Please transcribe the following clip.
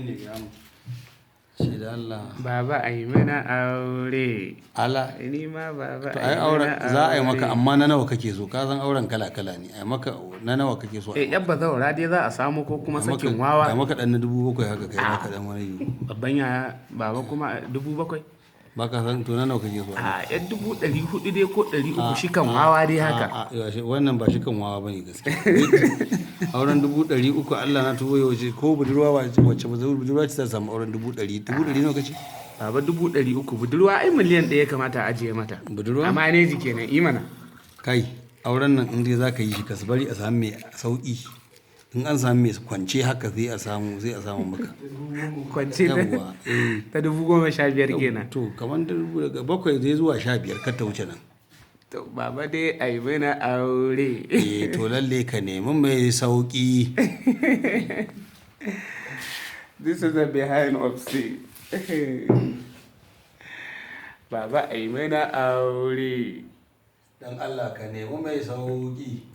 ne ga mu. Shi da Allah. Baba ai mana aure. Allah. Ni ma baba To ai auren za a yi maka amma na nawa kake so? Ka san auren kala-kala ne. Ai maka na nawa kake so? Yabba zaura dai za a samu ko kuma sakin wawa. Ai maka dan na 7,000 haka kai maka dan wani. Babban yaya baba kuma 7,000. Ba ka san to na nawa kake so? Yan 400 dai ko 300 shi kan wawa dai haka. Wannan ba shi kan wawa bane gaskiya. Auren 300 Allah na tuwo yaushe ko budurwa wacce budurwa ce ta samu auren 100. 100 nawa kace? Baba 300 budurwa ai miliyan 1 ya kamata a ajiye mata. Budurwa? Amma ne ji kenan imana. Kai auren nan in dai zaka yi shi ka bari a samu mai sauki. In an samu mai kwance haka sai a samu maka. Kwance ta 15,000 kenan. To kamar daga 7 zai zuwa 15 kar ta wuce nan. To baba dai ai mana aure. To lalle ka nemi mai sauki. This is the behind of scene. Baba ai mana aure. Dan Allah ka nemi mai sauki.